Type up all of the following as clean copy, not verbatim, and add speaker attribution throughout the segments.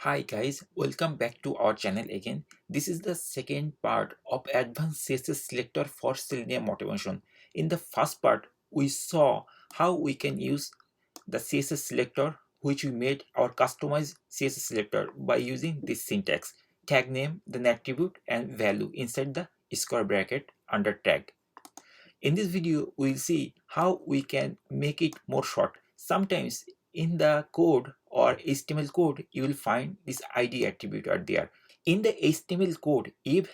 Speaker 1: Hi guys, welcome back to our channel again. This is the second part of Advanced CSS Selector for Selenium Automation. In the first part, we saw how we can use the CSS selector which we made our customized CSS selector by using this syntax: tag name, then attribute and value inside the square bracket under tag. In this video, we'll see how we can make it more short. Sometimes in the code or HTML code, you will find this ID attribute are there. In the HTML code, if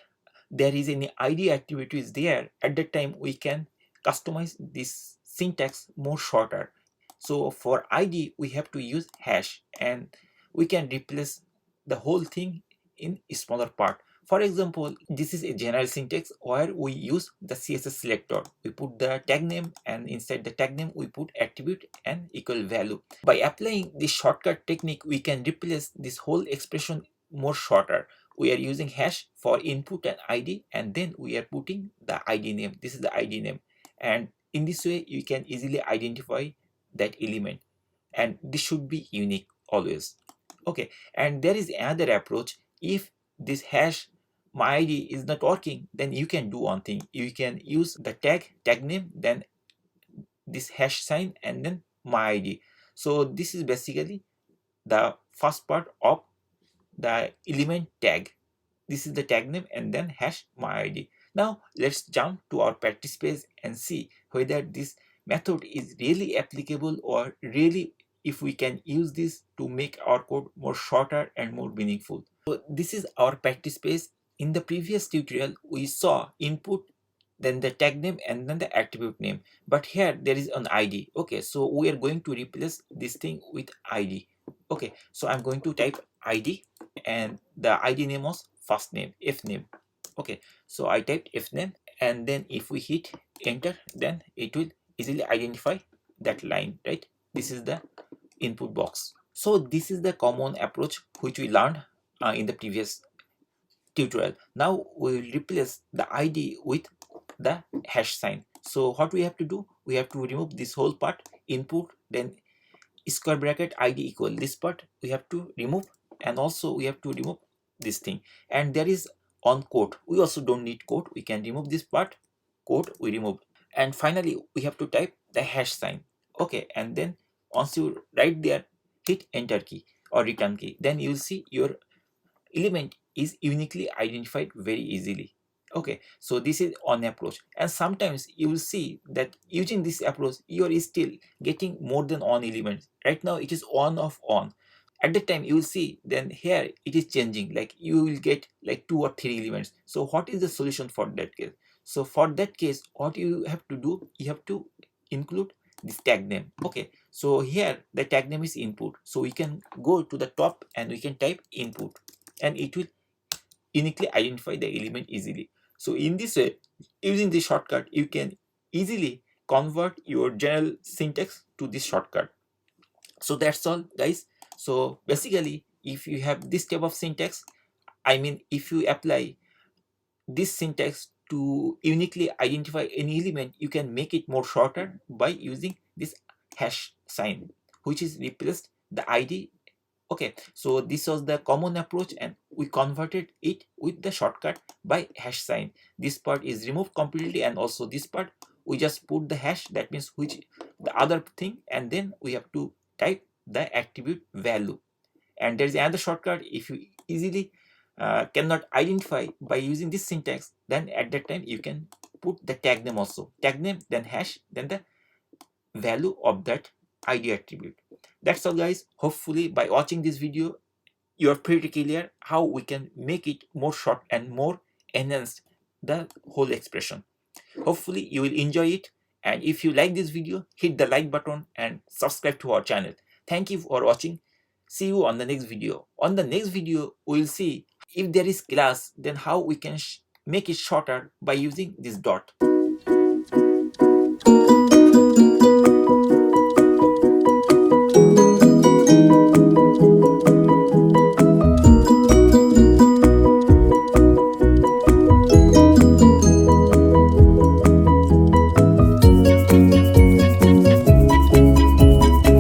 Speaker 1: there is any ID attribute is there, at that time we can customize this syntax more shorter. So for ID, we have to use hash and we can replace the whole thing in a smaller part. For example, this is a general syntax where we use the CSS selector. We put the tag name and inside the tag name we put attribute and equal value. By applying this shortcut technique, we can replace this whole expression more shorter. We are using hash for input and ID, and then we are putting the ID name. This is the ID name, and in this way you can easily identify that element, and this should be unique always. Okay, and there is another approach. If this hash my ID is not working, then you can do one thing. You can use the tag name, then this hash sign, and then my ID. So this is basically the first part of the element tag. This is the tag name and then hash my ID. Now let's jump to our practice page and see whether this method is really applicable or really if we can use this to make our code more shorter and more meaningful. So this is our practice page. In the previous tutorial, we saw input, then the tag name and then the attribute name. But here there is an ID. Okay, so we are going to replace this thing with ID. Okay, so I'm going to type ID and the ID name was first name, F name. Okay, so I typed F name and then if we hit enter, then it will easily identify that line, right? This is the input box. So this is the common approach which we learned in the previous tutorial. Now we will replace the ID with the hash sign. So what we have to do, we have to remove this whole part, input, then square bracket ID equal, this part we have to remove, and also we have to remove this thing. And there is on quote, we also don't need quote, we can remove this part, quote we remove. And finally we have to type the hash sign. Okay, and then once you write there, hit enter key or return key, then you will see your element is uniquely identified very easily. Okay, so this is one approach, and sometimes you will see that using this approach you are still getting more than one element. Right now it is one of one. At the time you will see, then here it is changing, like you will get like 2 or 3 elements. So what is the solution for that case? So for that case, what you have to do, you have to include this tag name. Okay, so here the tag name is input, so we can go to the top and we can type input, and it will uniquely identify the element easily. So in this way, using this shortcut, you can easily convert your general syntax to this shortcut. So that's all guys. So basically, if you have this type of syntax, I mean if you apply this syntax to uniquely identify any element, you can make it more shorter by using this hash sign, which is replaced the ID. Okay, so this was the common approach and we converted it with the shortcut by hash sign. This part is removed completely, and also this part we just put the hash, that means which the other thing, and then we have to type the attribute value. And there is another shortcut. If you easily cannot identify by using this syntax, then at that time you can put the tag name also, tag name then hash then the value of that ID attribute. That's all guys. Hopefully by watching this video you are pretty clear how we can make it more short and more enhanced the whole expression. Hopefully you will enjoy it, and if you like this video, hit the like button and subscribe to our channel. Thank you for watching. See you on the next video. On the next video we will see if there is class, then how we can make it shorter by using this dot.